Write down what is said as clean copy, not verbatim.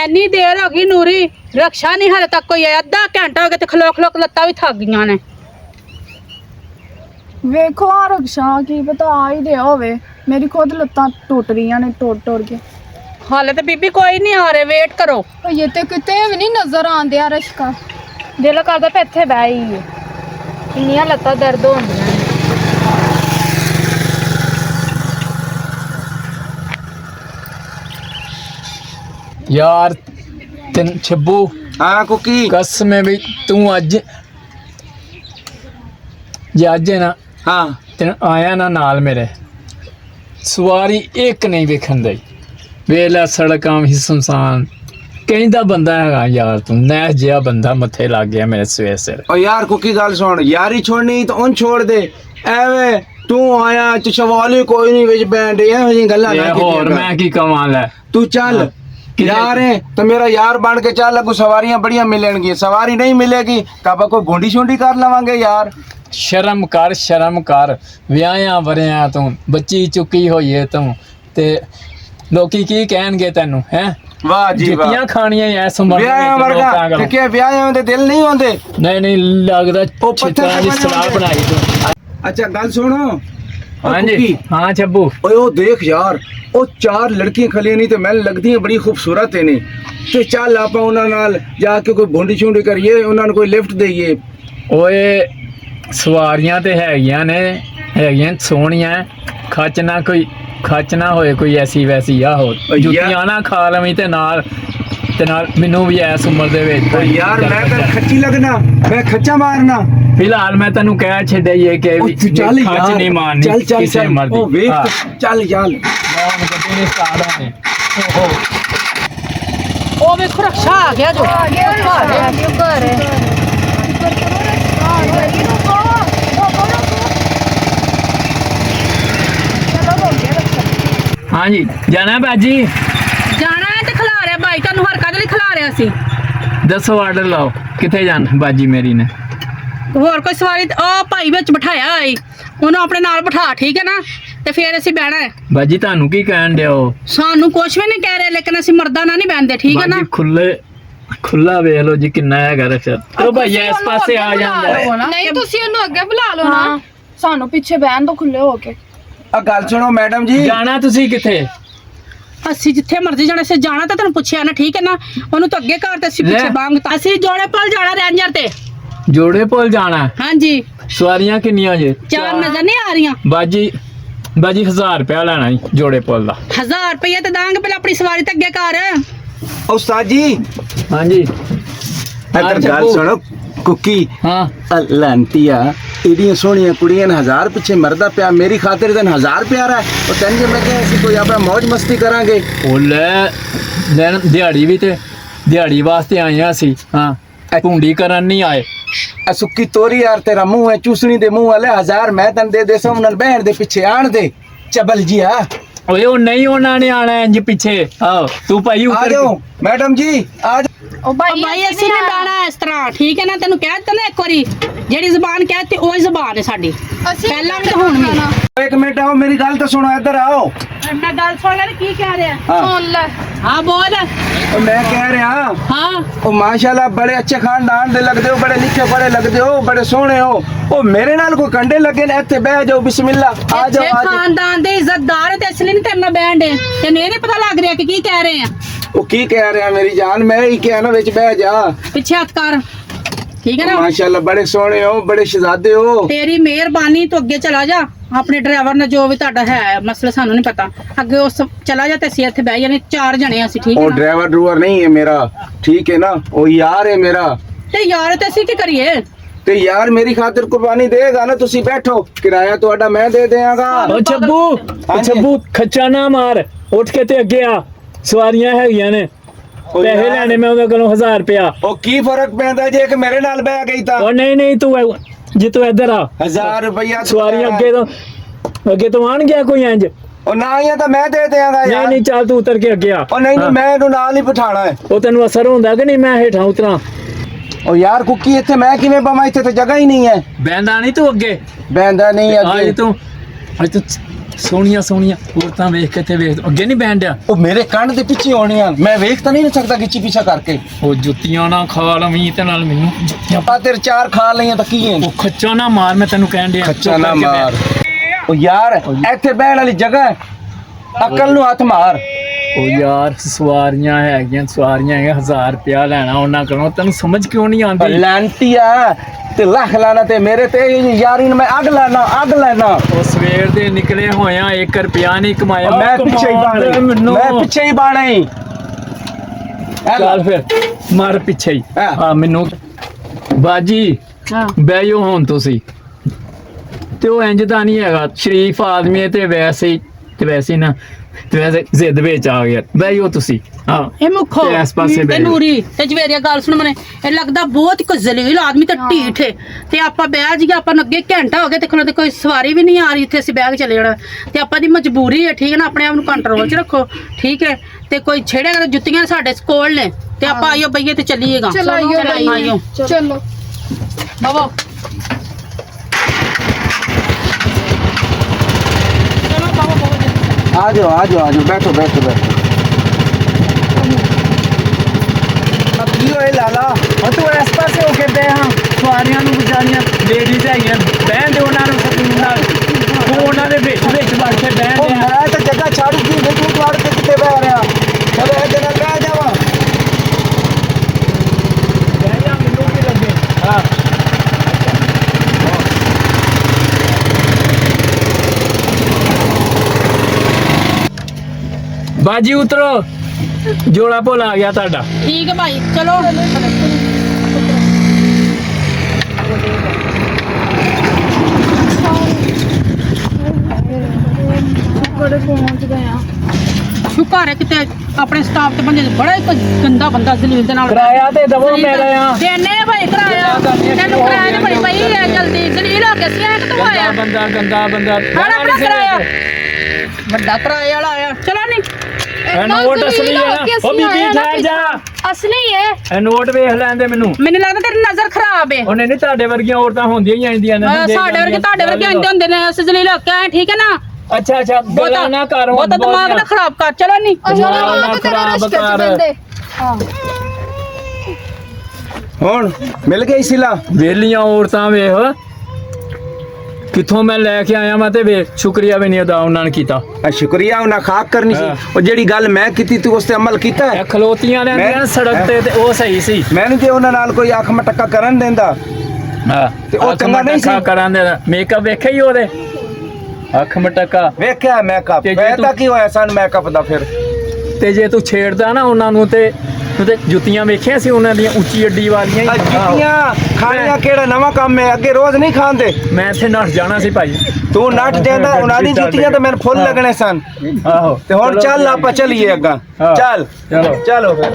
ਇੰਨੀ ਦੇਰ ਹੋ ਗਈ ਨੂਰੀ ਰਕਸ਼ਾ ਨਹੀਂ ਹਾਲੇ ਤੱਕ ਕੋਈ ਆਇਆ ਅੱਧਾ ਘੰਟਾ ਹੋ ਗਿਆ ਤੇ ਖਲੋ ਖਲੋ ਕੇ ਲੱਤਾਂ ਵੀ ਥੱਕ ਗਈਆਂ ਨੇ ਵੇਖੋ ਆ ਰਕਸ਼ਾ ਕੀ ਪਤਾ ਆ ਹੀ ਰਿਹਾ ਹੋਵੇ ਮੇਰੀ ਖੁਦ ਲੱਤਾਂ ਟੁੱਟ ਰਹੀਆਂ ਨੇ ਟੁੱਟ ਕੇ ਹਾਲੇ ਤੇ ਬੀਬੀ ਕੋਈ ਨਹੀਂ ਆ ਰਿਹਾ ਵੇਟ ਕਰੋ ਇਹ ਤੇ ਕਿਤੇ ਵੀ ਨਹੀਂ ਨਜ਼ਰ ਆਉਂਦੇ ਆ ਰਸ਼ਕਾ ਦਿਲ ਕਰਦਾ ਪਿਆ ਇੱਥੇ ਬਹਿ ਹੀ ਇੰਨੀਆਂ ਲੱਤਾਂ ਦਰਦ ਹੁੰਦੀਆਂ ਨੇ यार तेन छब्बू हाँ कुकी कसम है भी तू अज जे अज है ना हाँ तेन आया ना नाल मेरे सवारी एक नहीं वेखन दई वेला सड़कां भी सुनसान कहंदा बंदा है यार तू नैस जिहा बंदा मथे लग गया मेरे सवेर सिर और यार कुकी गल सुन यारी छोड़नी तो उन छोड़ दे एवे तू आया चवाली कोई नहीं विच बैंड ये गल्लां ना होर मैं की कमाल है तू चल यार है तो मेरा यार बन के चल अगू सवारियां बढ़िया मिलेंगी सवारी नहीं मिलेगी तब कोई गोंडी शोंडी कर लवांगे यार शर्म कर विआहियां वरियां तू बच्ची चुकी होई है तू ते लोकी की कहणगे तैनू हैं वाह जी वाह जुतियां खानियां ऐ सुमर विआहियां वर्गा ते के विआहियां दे दिल नहीं होंदे नहीं लगदा चित्रा दी सलाह बनाई तू अच्छा गल सुनो हाँ जी हाँ छब्बू ओए ओ देख यार ओ चार लड़कियां खलियां नहीं ते मैं लगदी है बड़ी खूबसूरत है ने ते चल आपा उन्हां नाल जाके कोई भोंडी छुंडी करिए उन्हां नु कोई लिफ्ट देइए ओए सवारियां ते हैगियां सोहणियां खच ना होए कोई ऐसी वैसी आहो जुतियां ना खा लवीं ते नाल मैनू भी ऐस उम्र दे विच यार मैं तो खच्ची लगना मैं खच्चा मारना फिलहाल मैं तेनू कह छड्डिए कि चल खच यार नहीं मारनी चल चल किसे चल मर्जी ओ वेख चल चल गड्डी ने स्टार्ट होने ਉਹ ਵੇਖੋ ਰਕਸ਼ਾ ਆ ਗਿਆ ਜੋ ਘਰ ਹੈ हाँ जी जाना बाजी ਜਾਣਾ ਹੈ ਤੇ ਖਿਲਾ ਰਿਹਾ ਬਾਈ ਤੁਹਾਨੂੰ ਹਰ ਕਦ ਲਈ ਖਿਲਾ ਰਿਹਾ ਸੀ दसो आर्डर लाओ किथे जाना बाजी मेरी ने ਹੋਰ ਕੋਈ ਸਵਾਰੀ ਉਹ ਭਾਈ ਵਿੱਚ ਬਿਠਾਇਆ ਆਈ ਉਹਨੂੰ ਆਪਣੇ ਨਾਲ ਬਿਠਾ ਠੀਕ ਹੈ ਨਾ ਤੇ ਫਿਰ ਅਸੀਂ ਬਹਿਣਾ ਹੈ बाजी तानू की कहन दियो ਸਾਨੂੰ ਕੁਝ ਵੀ ਨਹੀਂ ਕਹਿ ਰਹੇ ਲੇਕਿਨ ਅਸੀਂ ਮਰਦਾਂ ਨਾਲ ਨਹੀਂ ਬਹਿੰਦੇ ਠੀਕ ਹੈ ਨਾ बाजी खुला वेख लो जी किन्ना है रक्षा ओ भैया इस पासे आ जांदा है ਨਹੀਂ ਤੁਸੀਂ ਉਹਨੂੰ ਅੱਗੇ ਬੁਲਾ ਲਓ ਨਾ ਸਾਨੂੰ ਪਿੱਛੇ ਬਹਿਣ ਤੋਂ ਖੁੱਲੇ ਹੋ ਕੇ आ गल सुनो मैडम जी जाना तुसी किथे ਅਸੀਂ ਜਿੱਥੇ ਮਰਜ਼ੀ ਜਾਣਾ ਸੀ ਜਾਣਾ ਤਾਂ ਤੈਨੂੰ ਪੁੱਛਿਆ ਨਾ ਠੀਕ ਹੈ ਨਾ ਉਹਨੂੰ ਤਾਂ ਅੱਗੇ ਘਰ ਤੇ ਅਸੀਂ ਪਿੱਛੇ ਬਾਂਗ ਅਸੀਂ ਜੋੜੇ ਪਲ ਜਾਣਾ ਰੇਂਜਰ ਤੇ जोड़े पुल जाना है ਹਾਂਜੀ सवारियां किन्नियां जे ਚਾਰ ਨਜ਼ਰ ਨਹੀਂ ਆ ਰਹੀਆਂ बाजी 1000 रुपया लेना जी जोड़े पुल दा 1000 ਰੁਪਏ ਤੇ ਦਾਂਗੇ ਪਹਿਲਾਂ ਆਪਣੀ ਸਵਾਰੀ ਤੇ ਅੱਗੇ ਕਰ उस्ताद जी हाँ जी इधर गल सुनो कुकी हाँ लांटिया एडियां सोहणियां कुड़ियां ने 1000 पीछे मरदा पिया मेरी खातिर तन 1000 प्यारा है और तन जे मैं कहे ऐसी कोई अपना मौज मस्ती करांगे ओ ले दिहाड़ी भी ते दिहाड़ी वास्ते आए हैं असी हाँ भूंडी करन नहीं आए सुक्की तोरी यार तेरा मुंह है चूसनी दे मुंह वाले 1000 मैं तन दे दे सब नल बहन दे पीछे आण दे चबल जी आ ओए ओ नहीं होना ने आना इंज पीछे आओ तू भाई आ ऊपर जाओ मैडम जी आज ਉਹ ਭਾਈ ਭਾਈ ਅਸੀਂ ਨਹੀਂ ਬਹਿਣਾ ਇਸ ਤਰ੍ਹਾਂ ਠੀਕ ਹੈ ਨਾ ਤੈਨੂੰ ਕਹਿ ਦਿੱਤਾ ਨਾ ਇੱਕ ਵਾਰੀ ਜਿਹੜੀ ਜ਼ੁਬਾਨ ਕਹਿਤੀ ਉਹੀ ਜ਼ੁਬਾਨ ਹੈ ਸਾਡੀ ਪਹਿਲਾਂ ਵੀ ਤੇ ਹੁਣ ਵੀ एक मिनट आओ मेरी गल तो सुनो इधर आओ ਮੈਂ ਗੱਲ ਸੁਣ ਲੈ ਕੀ ਕਹਿ ਰਿਹਾ ਸੁਣ ਲੈ ਹਾਂ ਬੋਲ और मैं कह रहा ਹਾਂ ओ माशाल्लाह बड़े अच्छे खानदान दे लगदे हो बड़े लिखे पढ़े लगदे हो बड़े सोहने हो ओ मेरे नाल कोई कंडे लगे ने इत्थे बैठ जाओ बिस्मिल्लाह आ ਜੇ जाओ आ जाओ ਖਾਨਦਾਨ ਦੇ ਇੱਜ਼ਤਦਾਰ ਤੇ ਅਸਲੀ ਨਹੀਂ ਤੇਰੇ ਨਾਲ ਬੈਂਡ ਹੈ ਤੈਨੂੰ ਇਹ ਨਹੀਂ ਪਤਾ ਲੱਗ ਰਿਹਾ ਕਿ ਕੀ ਕਹਿ ਰਹੇ ਆ ओ की कह रहा मेरी जान मैं ही क्या ना विच बैठ जा ਪਿੱਛੇ ਹੱਥ ਕਰ ਠੀਕ ਹੈ ਨਾ माशाल्लाह बड़े सोहने हो बड़े शहजादे हो ਤੇਰੀ ਮਿਹਰਬਾਨੀ ਤੂੰ ਅੱਗੇ ਚਲਾ ਜਾ ਆਪਣੇ ਡਰਾਈਵਰ ਨਾਲ ਜੋ ਵੀ ਤੁਹਾਡਾ ਹੈ ਮਸਲਾ ਸਾਨੂੰ ਨਹੀਂ ਪਤਾ ਅੱਗੇ ਉਸ ਚਲਾ ਜਾ ਤੇ ਅਸੀਂ ਇੱਥੇ ਬਹਿ ਜਾਣੇ ਚਾਰ ਜਣੇ ਅਸੀਂ ਠੀਕ ਹੈ ओ ਨਾ ड्राइवर ड्रूवर नहीं है मेरा ठीक है ना ओ यार है मेरा ਤੇ ਯਾਰ ਤੇ ਅਸੀਂ ਕੀ ਕਰੀਏ ते यार मेरी खातिर कुर्बानी देगा ना तुसी बैठो किराया तोड़ा मैं दे देंगा ओ छब्बू हाँ जी। छब्बू खच्चा ना मार उठ के ते अगे आ सवारियां हैगियां ने पैसे यार। लेने मैं उनके कोलों 1000 रुपया ओ की फर्क पैंदा जे कि मेरे नाल बह गई ता ओ नहीं तू जी तू इधर आ 1000 रुपया सवारियां अगे तो आन गया कोई इंज ओ ना ही है तो मैं दे देंगा नहीं यार नहीं चल तू उतर के अगे आ ओ नहीं नहीं मैं इनु नाल ही बिठाना है ओ तेन असर होंदा कि नहीं मैं हेठा उतरा ओ यार कुकी इत्थे मैं किवें बमा इत्थे तो जगह ही नहीं है बहंदा नहीं तू अगे बहंदा नहीं आज अगे तू ਸੋਹਣੀਆਂ ਸੋਹਣੀਆਂ ਔਰਤਾਂ ਵੇਖ ਕੇ ਤੇ ਵੇਖ ਅੱਗੇ ਨਹੀਂ ਬੈਣ ਡਿਆ ਉਹ ਮੇਰੇ ਕੰਨ ਦੇ ਪਿੱਛੇ ਆਉਣੀਆਂ ਮੈਂ ਵੇਖ ਤਾਂ ਨਹੀਂ ਸਕਦਾ ਗਿੱਚੀ ਪਿੱਛਾ ਕਰਕੇ ਉਹ ਜੁੱਤੀਆਂ ਨਾ ਖਾ ਲਵੀਂ ਤੇ ਨਾਲ ਮੈਨੂੰ ਜੁੱਤੀਆਂ ਆਪਾਂ ਤੇਰੇ 4 ਖਾ ਲਈਆਂ ਤਾਂ ਕੀ ਹੈ ਉਹ ਖੱਚਾ ਨਾ ਮਾਰ ਮੈਂ ਤੈਨੂੰ ਕਹਿਣ ਡਿਆ ਖੱਚਾ ਨਾ ਮਾਰ ਉਹ ਯਾਰ ਇੱਥੇ ਬਹਿਣ ਵਾਲੀ ਜਗ੍ਹਾ ਹੈ ਅਕਲ ਨੂੰ ਹੱਥ ਮਾਰ ਉਹ ਯਾਰ ਸਵਾਰੀਆਂ ਹੈਗੀਆਂ 1000 ਰੁਪਇਆ ਲੈਣਾ ਉਹਨਾਂ ਕੋਲੋਂ ਤੈਨੂੰ ਸਮਝ ਕਿਉਂ ਨਹੀਂ ਆਉਂਦੀ ਲਾਂਟੀਆ ਤੇ ਲੱਖ ਲਾਣਾ ਤੇ ਮੇਰੇ ਤੇ ਯਾਰੀ ਨੂੰ ਮੈਂ ਅੱਗ ਲੈਣਾ ਉਹ ਸਵੇਰ ਦੇ ਨਿਕਲੇ ਹੋਇਆ 1 ਰੁਪਿਆ ਨਹੀਂ ਕਮਾਇਆ ਮੈਂ ਪਿੱਛੇ ਹੀ ਬਾਣਾ ਮੈਨੂੰ ਮੈਂ ਪਿੱਛੇ ਹੀ ਬਾਣਾ ਹੀ ਚੱਲ ਫਿਰ ਮਾਰ ਪਿੱਛੇ ਹੀ ਹਾਂ। ਆ ਮੈਨੂੰ ਬਾਜੀ ਹਾਂ ਬਹਿਓ ਹੁਣ ਤੁਸੀਂ ਤੇ ਉਹ ਇੰਜ ਦਾ ਨਹੀਂ ਹੈਗਾ ਸ਼ਰੀਫ ਆਦਮੀ ਹੈ ਤੇ ਵੈਸੇ ਹੀ ਨਾ ਤੇ ਵੈਸੇ ਜ਼ਿੱਦ ਵਿੱਚ ਆ ਗਿਆ ਬਹਿਓ ਤੁਸੀਂ ਹਾਂ ਇਹ ਮੁੱਖੋ ਤੇ ਇਸ ਪਾਸੇ ਤੇ ਬਹਿ ਜਾਓ। ਨੂਰੀ ਤੇ ਜਵੇਰੀਆ ਗੱਲ ਸੁਣ ਮਨੇ ਇਹ ਲੱਗਦਾ ਬਹੁਤ ਹੀ ਜ਼ਲੀਲ ਆਦਮੀ ਤੇ ਢੀਠ ਹੈ ਤੇ ਆਪਾਂ ਬਹਿ ਜੀਏ ਆਪਾਂ ਨੂੰ ਅੱਗੇ ਘੰਟਾ ਹੋ ਗਿਆ ਤੇ ਖਲੋ ਤੇ ਕੋਈ ਸਵਾਰੀ ਵੀ ਨਹੀਂ ਆ ਰਹੀ ਇੱਥੇ ਅਸੀਂ ਬਹਿ ਕੇ ਚਲੇ ਜਾਣਾ ਤੇ ਆਪਾਂ ਦੀ ਮਜਬੂਰੀ ਹੈ ਠੀਕ ਹੈ ਨਾ ਆਪਣੇ ਆਪ ਨੂੰ ਕੰਟਰੋਲ 'ਚ ਰੱਖੋ ਠੀਕ ਹੈ ਤੇ ਕੋਈ ਛੇੜੇਗਾ ਤਾਂ ਜੁੱਤੀਆਂ ਸਾਡੇ ਕੋਲ ਨੇ ਤੇ ਆਪਾਂ ਆਈਓ ਬਈਏ ਤੇ ਚੱਲੀਏਗਾ ਚਲਾਈਓ ਚਲੋ ਬਾਬਾ ਚਲੋ ਬਾਬਾ आ जाओ बैठो अब की होए लाला और तू इस पासे होके बे हां ਸਵਾਰੀਆਂ ਨੂੰ ਵਿਚਾਰੀਆਂ ਲੇਡੀਜ਼ ਹੈਗੀਆਂ ਬਹਿਣ ਦੇ ਉਹਨਾਂ ਨੂੰ ਸਕੂਨ ਨਾਲ ਉਹ ਉਹਨਾਂ ਦੇ ਵਿੱਚ ਵੜ ਕੇ ਬਹਿਣ ओ ਦੇ मैं तो जगह छाड़ दी नहीं तू द्वार पे कितने बह रहा चलो एक दिन बह जावा ਬਹਿ ਜਾ ਮੈਨੂੰ ਕੀ ਲੱਗੇ ਹਾਂ ਬਾਜੀ ਉਤਰੋ ਜੋੜਾ ਭੁੱਲ ਆ ਗਿਆ ਤੁਹਾਡਾ ਠੀਕ ਹੈ ਭਾਈ ਚਲੋ ਬੜੇ ਪਹੁੰਚ ਗਏ ਆ ਸ਼ੁਕਰ ਹੈ ਕਿਤੇ ਆਪਣੇ ਸਟਾਫ ਤੇ ਬੰਦੇ ਬੜਾ ਇੱਕ ਗੰਦਾ ਬੰਦਾ ਜ਼ਲੀਲ ਦੇ ਨਾਲ ਕਿਰਾਇਆ ਤੇ ਦਵੋ ਮੇਰਾ ਆ ਦੇਨੇ ਭਾਈ ਕਿਰਾਇਆ ਤੈਨੂੰ ਕਿਰਾਇਆ ਨਹੀਂ ਬੜੀ ਪਈ ਹੈ ਜਲਦੀ ਜ਼ਲੀਲ ਹੋ ਕੇ ਸਿਆ ਕਿਤੋਂ ਆਇਆ ਗੰਦਾ ਬੰਦਾ ਹਾਂ ਆਪਣਾ ਕਿਰਾਇਆ ਵੱਡਾ ਕਿਰਾਇਆ ਵਾਲਾ ਆਇਆ ਚਲੋ ਨਹੀਂ ਨੋਟ ਅਸਲੀ ਹੈ ਉਹ ਬੀਬੀ ਠਹਿਰ ਜਾ ਅਸਲੀ ਹੈ ਇਹ ਨੋਟ ਵੇਖ ਲੈਂਦੇ ਮੈਨੂੰ ਮੈਨੂੰ ਲੱਗਦਾ ਤੇਰੀ ਨਜ਼ਰ ਖਰਾਬ ਹੈ ਉਹਨੇ ਨਹੀਂ ਤੁਹਾਡੇ ਵਰਗੀਆਂ ਔਰਤਾਂ ਹੁੰਦੀਆਂ ਹੀ ਆਂਦੀਆਂ ਨੇ ਸਾਡੇ ਵਰਗੇ ਤੁਹਾਡੇ ਵਰਗੇ ਆਂਦੇ ਹੁੰਦੇ ਨੇ ਅਸੀਂ ਜ਼ਲੀਲ ਹੋ ਕੇ ਆਏ ਠੀਕ ਹੈ ਨਾ ਅੱਛਾ ਗੱਲਾਂ ਨਾ ਕਰ ਉਹ ਤਾਂ ਦਿਮਾਗ ਨਾ ਖਰਾਬ ਕਰ ਚਲੋ ਨਹੀਂ ਹੁਣ ਮਿਲ ਗਈ ਸਿਲਾ ਵੇਲੀਆਂ ਔਰਤਾਂ ਵੇਖ ਕਿੱਥੋਂ ਮੈਂ ਲੈ ਕੇ ਆਇਆ ਮੈਂ ਤੇ ਵੇਖ ਸ਼ੁਕਰੀਆ ਵੀ ਨਹੀਂ ਅਦਾ ਉਹਨਾਂ ਨੇ ਕੀਤਾ ਸ਼ੁਕਰੀਆ ਉਹਨਾਂ ਖਾਕ ਕਰਨੀ ਸੀ ਉਹ ਜਿਹੜੀ ਗੱਲ ਮੈਂ ਕੀਤੀ ਤੂੰ ਉਸ ਤੇ ਅਮਲ ਕੀਤਾ ਹੈ ਇਹ ਖਲੋਤੀਆਂ ਰਹਿੰਦੀਆਂ ਸੜਕ ਤੇ ਉਹ ਸਹੀ ਸੀ ਮੈਂ ਨਹੀਂ ਤੇ ਉਹਨਾਂ ਨਾਲ ਕੋਈ ਅੱਖ ਮਟਕਾ ਕਰਨ ਦਿੰਦਾ ਹਾਂ ਤੇ ਉਹ ਚੰਗਾ ਨਹੀਂ ਸੀ ਕਰਾਂ ਦੇ ਮੇਕਅਪ ਵੇਖਿਆ ਹੀ ਉਹਦੇ ਅੱਖ ਮਟਕਾ ਵੇਖਿਆ ਮੇਕਅਪ ਤੇ ਜੇ ਤਾਂ ਕੀ ਹੋਇਆ ਸਾਨੂੰ ਮੇਕਅਪ ਦਾ ਫਿਰ ਤੇ ਜੇ ਤੂੰ ਛੇੜਦਾ ਨਾ ਉਹਨਾਂ ਨੂੰ ਤੇ ਜੁੱਤੀਆਂ ਵੇਖਿਆ ਸੀ ਉਹਨਾਂ ਦੀਆਂ ਉੱਚੀ ਅੱਡੀ ਵਾਲੀਆਂ ਆ ਜੁੱਤੀਆਂ ਖਾਣੀਆਂ ਕਿਹੜਾ ਨਵਾਂ ਕੰਮ ਹੈ ਅੱਗੇ ਰੋਜ਼ ਨਹੀਂ ਖਾਂਦੇ ਮੈਂ ਇੱਥੇ ਨੱਠ ਜਾਣਾ ਸੀ ਭਾਈ ਤੂੰ ਨੱਠ ਜਾਂਦਾ ਉਹਨਾਂ ਦੀ ਜੁੱਤੀਆਂ ਤਾਂ ਮੈਨੂੰ ਫੁੱਲ ਲੱਗਣੇ ਸਨ ਆਹੋ ਤੇ ਹੁਣ ਚੱਲ ਆਪਾਂ ਚੱਲੀਏ ਅੱਗਾ ਚੱਲ ਚਲੋ ਚਲੋ ਫਿਰ